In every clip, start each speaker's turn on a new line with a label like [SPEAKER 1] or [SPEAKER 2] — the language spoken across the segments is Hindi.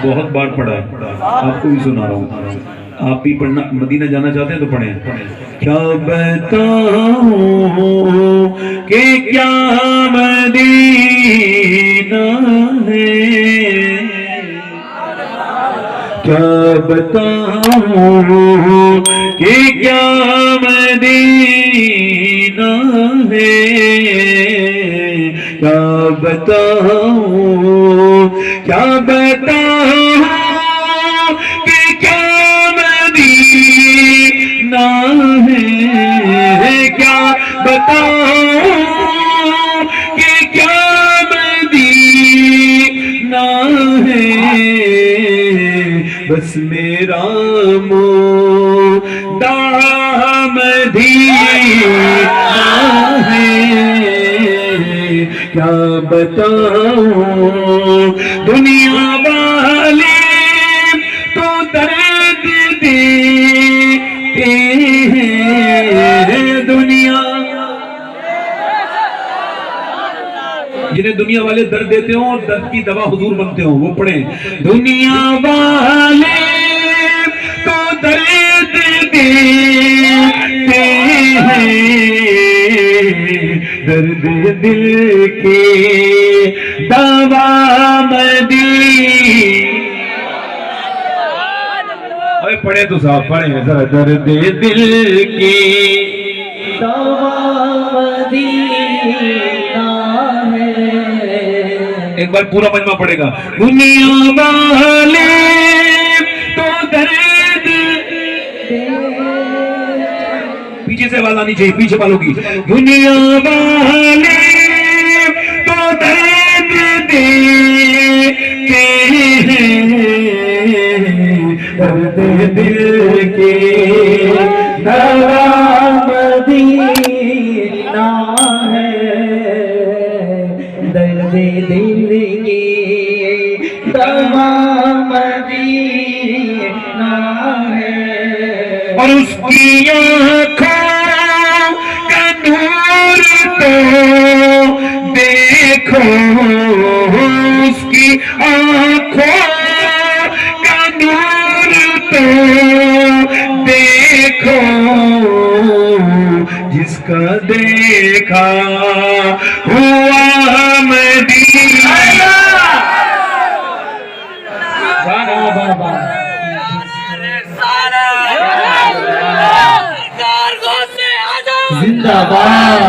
[SPEAKER 1] बहुत बार पढ़ा है, आपको भी सुना रहा हूँ। आप भी पढ़ना, मदीना जाना चाहते हैं तो पढ़ें। क्या बताऊं कि क्या मदीना है, क्या बताऊं कि क्या मदीना है, क्या बताऊं, क्या बताऊं कि क्या मदीना है, क्या बताऊं कि क्या मदीना है। बस मेरा मुद्दा मदीना है, क्या बताऊं दुनिया वाले तो दर्द देते हैं, दुनिया जिन्हें दुनिया वाले दर्द देते हो और दर्द की दवा हुजूर बनते हो वो पढ़े। दुनिया वाले तो दर्द देते हैं, दर्द दिल के दवा अरे पढ़े तो साहब पढ़े जरा, दर्द दिल की दवा मदीना है। एक बार पूरा मजमा पड़ेगा। दुनिया वाले तो दर्द, पीछे से आवाज आनी चाहिए, पीछे वालों की। दुनिया वाले तो दर्द देते हैं, दर्द दिल के दवा मदीना है, दर्द दिल की दवा मदीना है। और उसकी आँखों का नूर तो देखो, उसकी आँखों का नूर तो देखो, जिसका देखा हुआ मदीना। जिंदाबाद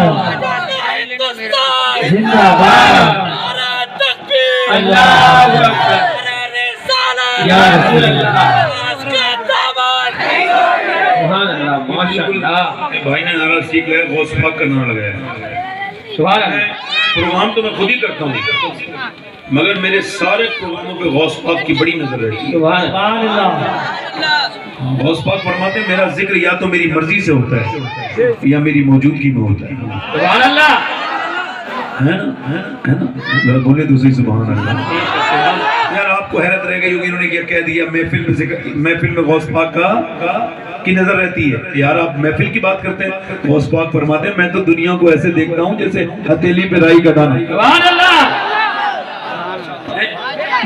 [SPEAKER 1] जिंदाबाद, अल्लाह या रसूल अल्लाह, भाई ने नारा सीख लिया, गौस पाक का नारा लगाया। प्रोग्राम तो मैं खुद ही करता हूँ, मगर मेरे सारे प्रोग्रामों पे गौस पाक की बड़ी नजर रहती है। गौस पाक फरमाते हैं मेरा जिक्र या तो मेरी मर्जी से होता है या मेरी मौजूदगी में होता है। है ना, है ना, जरा बोले दूसरी सुभान अल्लाह। यार आपको हैरत रह गई होगी इन्होंने क्या कह दिया, महफिल में गौस पाक का की नजर रहती है। यार आप महफिल की बात करते हैं, गौस पाक फरमाते हैं मैं तो दुनिया को ऐसे देखता हूँ जैसे हथेली पे राई का दाना।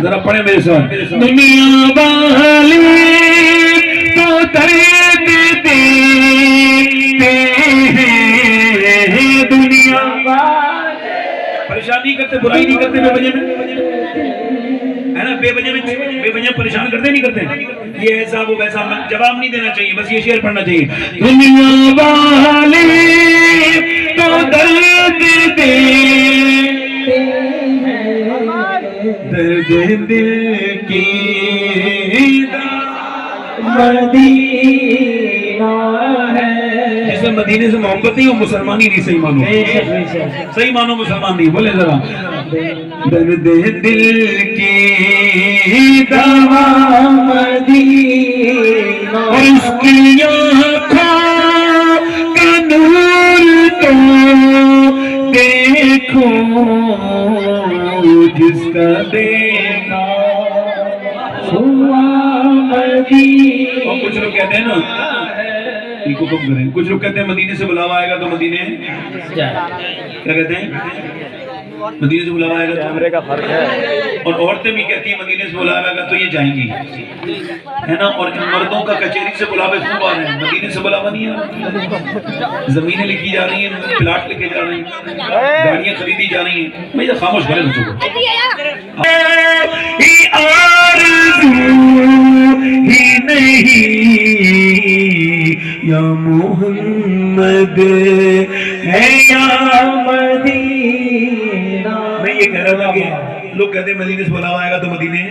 [SPEAKER 1] जरा पढ़े मेरे साथ। दुनिया वाले तो दर्द देते हैं, दुनिया वाले परेशानी करते, बुराई नहीं करते बेवजह में, है ना, बेवजह परेशान करते नहीं करते। ये ऐसा वो वैसा जवाब नहीं देना चाहिए, बस ये शेर पढ़ना चाहिए। दुनिया वाले तो दर्द देते दर्द दिल की मदीना है। जिसे मदीने से मोहब्बत नहीं वो मुसलमान ही नहीं, सही मानो, सही मानो मुसलमान नहीं। बोले जरा, दर्द दिल की दवा मदीना, और उसकी आँखों का नूर तो देखो, जिसका देखा हुआ मदीना। और कुछ लोग कहते हैं ना, इनको कम करें, कुछ लोग कहते हैं मदीने से बुलावा आएगा तो मदीने, क्या कहते हैं, मदीने से बुलावा आएगा तो कैमरे का फर्क है। और औरतें भी कहती है मदीने से बुलावेगा तो ये जाएंगी, है ना। और मर्दों का कचहरी से बुलावे खूब आ रहे हैं, मदीने से बुलावा नहीं आ रहा। जमीनें लिखी जा रही हैं, प्लाट लिखे जा रहे हैं, गाड़ियां खरीदी जा रही हैं। मैं खामोश करें मुझको ही नहीं या मोहम्मद है या मदीना। मैं ये कह रहा हूँ लोग कहते हैं मदीने से बुलावा आएगा तो मदीने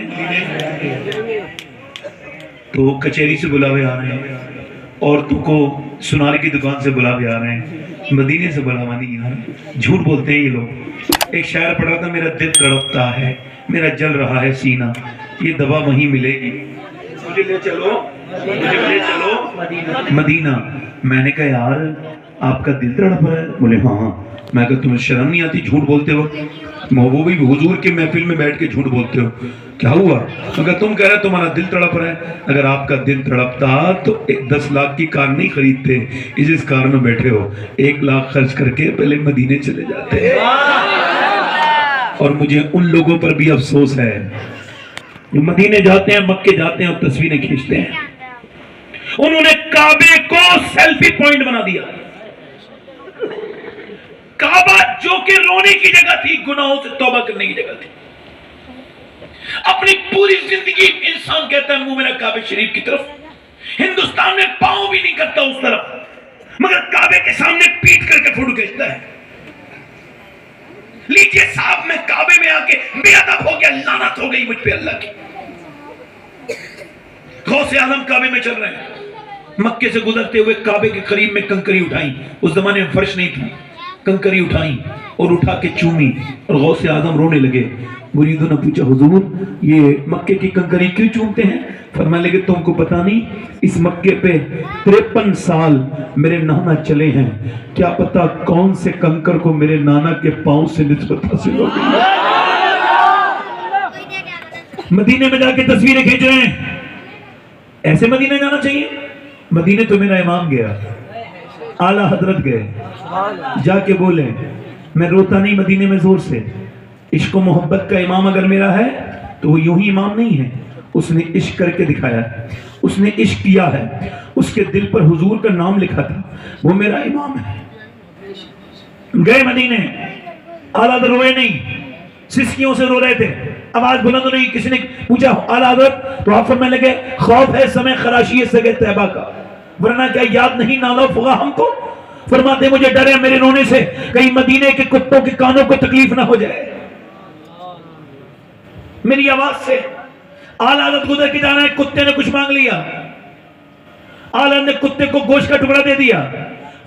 [SPEAKER 1] तो कचहरी से बुलावे आ रहे हैं, औरतों को सुनार की दुकान से बुलावे आ रहे हैं, मदीने से बुलावा नहीं आ रहा। झूठ बोलते हैं ये लोग। एक शायर पढ़ रहा था, मेरा दिल तड़पता है, मेरा जल रहा है सीना, ये दवा वहीं मिलेगी, मुझे ले चलो, मुझे ले चलो मदीना। मैंने कहा यार आपका दिल तड़प रहा है? बोले हाँ। मैं कहा तुम्हें शर्म नहीं आती झूठ बोलते हो? वो भी हुजूर के महफिल में बैठ के झूठ बोलते हो, क्या हुआ? अगर तुम कह रहे हो तुम्हारा दिल तड़प रहा है, अगर आपका दिल तड़पता तो 10 लाख की कार नहीं खरीदते, इस कार में बैठे हो 1 लाख खर्च करके पहले मदीने चले जाते। और मुझे उन लोगों पर भी अफसोस है जो मदीने जाते हैं, मक्के जाते हैं और तस्वीरें खींचते हैं। उन्होंने काबे को सेल्फी पॉइंट बना दिया। काबा जो कि रोने की जगह थी, गुनाहों से तौबा करने की जगह थी। अपनी पूरी जिंदगी इंसान कहता है मुंह मेरा काबे शरीफ की तरफ, हिंदुस्तान में पांव भी नहीं करता उस तरफ, मगर काबे के सामने पीट करके फोटो खींचता है। लीजिए साहब, मैं काबे में आके बेअदब हो गया, लानत हो गई मुझ पे अल्लाह की। गौसे आलम काबे में चल रहे हैं, मक्के से गुजरते हुए काबे के करीब में कंकरी उठाई, उस जमाने में फर्श नहीं था, कंकरी उठाई और उठा के चूमी और गौसे आजम रोने लगे। मुरीदों ने पूछा हुजूर ये मक्के की कंकरी क्यों चूमते हैं? फरमाने लगे तुमको पता नहीं, इस मक्के पे 53 साल मेरे नाना चले हैं, क्या पता कौन से कंकर को मेरे नाना के पांव से निस्बत हासिल हो गई। मदीने में जाके तस्वीरें खींच रहे हैं, ऐसे मदीने जाना चाहिए? मदीने तो मेरा इमाम गया, आला हजरत गए, जाके बोले मैं रोता नहीं मदीने में जोर से। इश्क और मोहब्बत का इमाम अगर मेरा है तो वो यूं ही इमाम नहीं है, उसने इश्क करके दिखाया है, उसने इश्क किया है, उसके दिल पर हुजूर का नाम लिखा था, वो मेरा इमाम है। गए मदीने, आला हजरत रोए नहीं, सिसकियों से रो रहे थे, आवाज बुलंद नहीं। किसी ने पूछा आला हजरत, तो आप फरमाने लगे खौफ है समय खराशी सगे तैबा का, वरना क्या याद नहीं नाला फुगा हमको। फरमाते मुझे डर है मेरे रोने से कहीं मदीने के कुत्तों के कानों को तकलीफ ना हो जाए मेरी आवाज से। आला हजरत गुजर के जाना है, कुत्ते ने कुछ मांग लिया, आला ने कुत्ते को गोश्त का टुकड़ा दे दिया,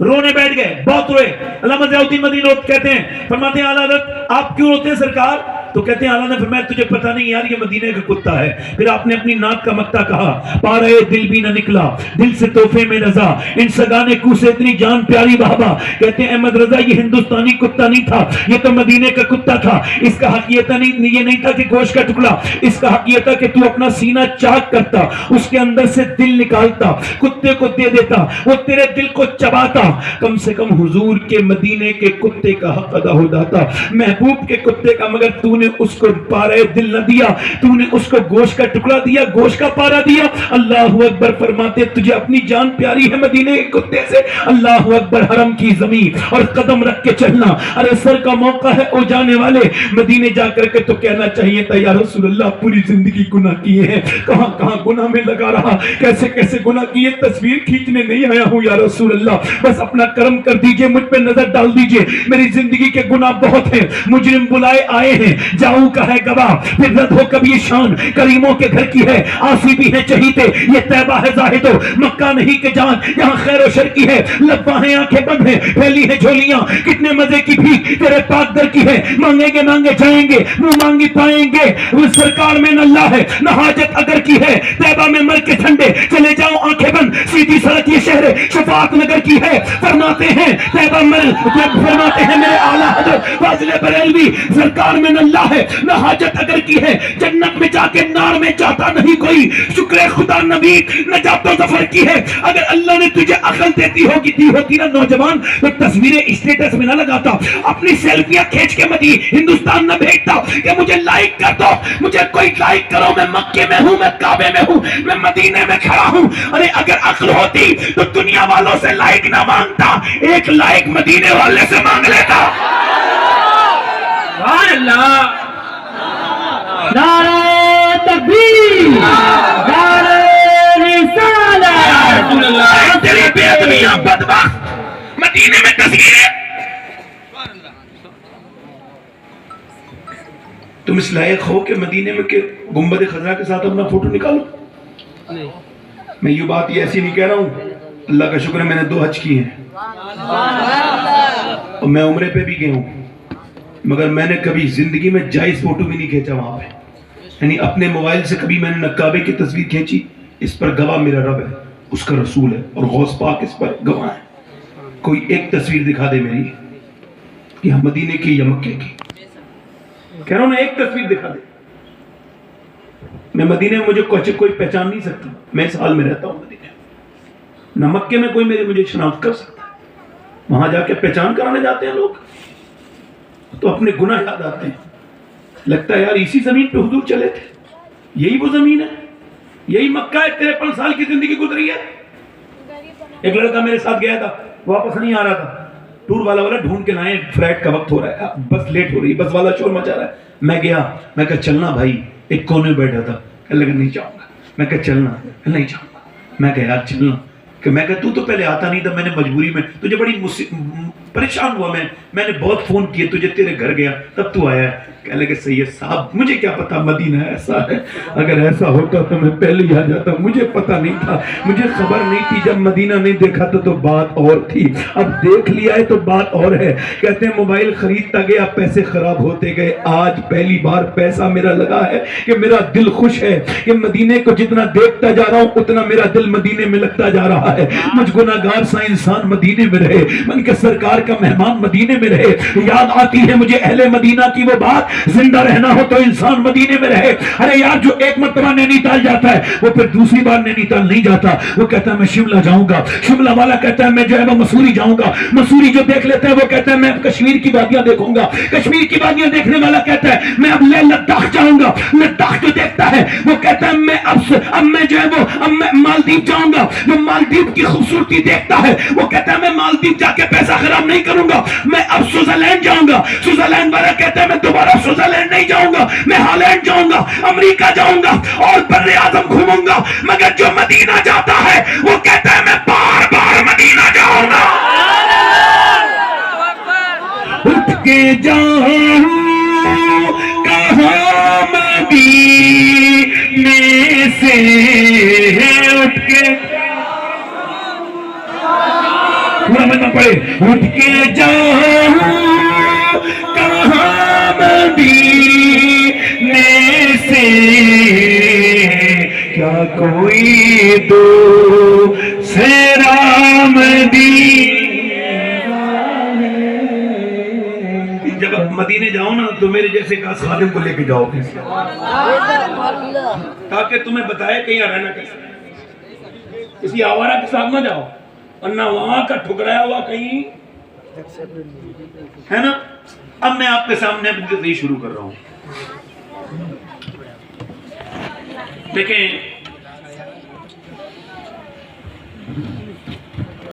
[SPEAKER 1] रोने बैठ गए, बहुत रोए। अल्लामा ज़ियाउद्दीन मदीनी कहते हैं, फरमाते हैं आला हज़रत आप क्यों रोते हैं सरकार? तो कहते हैं आला ने फरमाया तुझे पता नहीं यार ये मदीने का कुत्ता है। फिर आपने अपनी नाक का मक्ता कहा, पा रहे दिल भी न निकला, दिल से तोहफे में रजा, इन सगाने कू से इतनी जान प्यारी बाबा। कहते हैं अहमद रजा ये हिंदुस्तानी कुत्ता नहीं था, ये तो मदीने का कुत्ता था। इसका हक ये नहीं था कि गोश्त का टुकड़ा, इसका हक ये था कि तू अपना सीना चाक करता, उसके अंदर से दिल निकालता, कुत्ते को दे देता, वो तेरे दिल को चबाता। कम से कम हुजूर के मदीने के कुत्ते का हक अदा हो जाता, महबूब के कुत्ते का। मगर तूने उसको पारा दिल न दिया, तूने उसको गोश्त का टुकड़ा दिया, गोश्त का पारा दिया। अल्लाह अकबर फरमाते तुझे अपनी जान प्यारी है मदीने के कुत्ते से। अल्लाह अकबर, हरम की जमीन और कदम रख के चलना। अरे सर का मौका है ओ जाने वाले, मदीने जाकर के तो कहना चाहिए था या रसूलुल्लाह पूरी जिंदगी गुनाह किए हैं, कहां कहां गुनाह में लगा रहा, कैसे कैसे गुनाह किए, तस्वीर खींचने नहीं आया हूं या रसूलुल्लाह, बस अपना करम कर दीजिए, मुझ पे नजर डाल दीजिए, मेरी जिंदगी के गुनाह बहुत हैं, मुजरिम बुलाए आए हैं, जाऊं का है गवाह, फिर रद हो कभी शान, करीमों के घर की है, आसी भी है चहीते, ये तैबा है जाहिदो, मक्का नहीं के जान, यहाँ खैर और शर की है, लब्बा है आंखें बंद है, फैली है झोलियां, कितने मजे की भी तेरे पाक दर की है, मांगेंगे मांगे जाएंगे, मुंह मांगी पाएंगे, वो सरकार में न अल्लाह है न हाजत अगर की है, तैबा में मर के ठंडे चले जाओ आंखें बंद, सीधी सड़क ये शहर शफात नगर की है। फरमाते हैं तैबा मर, फरमाते हैं मेरे आला फाजिल बरेलवी सरकार में न अल्लाह है न हाजत अगर की है, जन्नत में जाके नार में जाता नहीं कोई, शुक्र खुदा नबी नजातो जफर की है। अगर अल्लाह ने तुझे अकल दी होती ना नौजवान, तो तस्वीरें स्टेटस में ना लगाता, अपनी सेल्फियां खींच के मदी हिंदुस्तान न भेजता कि मुझे लाइक कर दो, मुझे कोई लाइक करो, मैं मक्के में हूं, मैं काबे में हूं, मैं मदीने में खड़ा हूं। अरे अगर अक्ल होती तो दुनिया वालों से लाइक ना मांगता, एक लाइक मदीने वाले से मांग लेता।
[SPEAKER 2] नारे तकबीर, नारे रिसालत,
[SPEAKER 1] तेरी बेअदबियां बदबख्त, मदीने में तस्वीरें। तुम इस लायक हो कि मदीने में के गुंबद खजरा के साथ अपना फोटो निकालो? मैं ये बात ये ऐसी नहीं कह रहा हूं, अल्लाह का शुक्र है मैंने 2 हज किए हैं और मैं उम्रे पे भी गया हूं, मगर मैंने कभी जिंदगी में जायज फोटो भी नहीं खींचा वहां पे। यानी अपने मोबाइल से कभी मैंने न काबे की तस्वीर खींची, इस पर गवाह मेरा रब है, उसका रसूल है और गौस पाक इस पर गवाह है। कोई एक तस्वीर दिखा दे मेरी कि हम मदीने की या मक्के की, कह रहा हूं ना, एक तस्वीर दिखा दे। मैं मदीने में मुझे कोई पहचान नहीं सकता, मैं इस हाल में रहता हूं मदीने में। न मक्के में कोई मुझे शनाख्त कर सकता है, वहां जाके पहचान कराने जाते हैं लोग तो अपने गुनाह याद आते हैं, लगता है यार इसी जमीन पे हुजूर चले थे, यही वो जमीन है, यही मक्का है, 53 साल की जिंदगी गुजरी है। एक लड़का मेरे साथ गया था, वापस नहीं आ रहा था, टूर वाला ढूंढ के लाए, फ्लाइट का वक्त हो रहा है, बस लेट हो रही है, बस वाला शोर मचा रहा है। मैं गया, मैं कहा चलना भाई, एक कोने में बैठा था, कहने लगा नहीं जाऊंगा। मैं कहा चलना, नहीं जाऊंगा। मैं कहा यार चलना, कि मैं कहा तू तो पहले आता नहीं था, मैंने मजबूरी में तुझे बड़ी परेशान हुआ, मैंने बहुत फोन किए तुझे, तेरे घर गया तब तू आया है। कहने लगे सैयद साहब मुझे क्या पता मदीना ऐसा है, अगर ऐसा होता तो मैं पहले ही आ जाता, मुझे पता नहीं था, मुझे खबर नहीं थी, जब मदीना नहीं देखा तो बात और थी, अब देख लिया है तो बात और है। कहते हैं मोबाइल खरीदता गया, पैसे खराब होते गए, आज पहली बार पैसा मेरा लगा है कि मेरा दिल खुश है कि मदीने को जितना देखता जा रहा हूं उतना मेरा दिल मदीने में लगता जा रहा है। मुझ गुनाहगार सा इंसान मदीने में रहे, मन के सरकार का मेहमान मदीने में रहे। याद आती है मुझे अहले मदीना की वो बात, जिंदा रहना हो तो इंसान मदीने में रहे। अरे यार जो एक मरतबा नैनीताल जाता है वो फिर दूसरी बार नैनीताल नहीं जाता, वो कहता है मैं शिमला जाऊंगा, शिमला वाला कहता है मैं जो है वो मसूरी जाऊंगा, मसूरी जो देख लेता है वो कहता है मैं कश्मीर की वादियां देखूंगा, कश्मीर की वादियां देखने वाला कहता है मैं अब लद्दाख जाऊंगा, लद्दाख जो देखता है वो कहता है मैं अब मैं जो है वो अब मैं मालदीव जाऊंगा, जो मालदीव की खूबसूरती देखता है वो कहता है मैं मालदीव जाके पैसा खराब नहीं करूंगा, मैं अब स्विट्जरलैंड जाऊंगा, स्विट्जरलैंड वाला कहता है मैं दोबारा स्विट्जरलैंड नहीं जाऊंगा, मैं हॉलैंड जाऊंगा, अमेरिका जाऊंगा और बर्रे आजम घूमूंगा। मगर जो मदीना जाता है वो कहता है मैं बार बार मदीना जाऊंगा। उठ के जाऊं कहां मदीने से, उठ के पूरा बनना पड़े, उठ के जाऊं कहां मदीने से, क्या कोई दूसरा जब मदीने जाओ ना तो मेरे जैसे का खादिम को लेके जाओ ताकि तुम्हें बताए कहीं रहना कैसे, किसी आवारा के साथ ना जाओ वरना वहां का ठुकराया हुआ कहीं है ना। अब मैं आपके सामने अपनी शुरू कर रहा हूं। देखें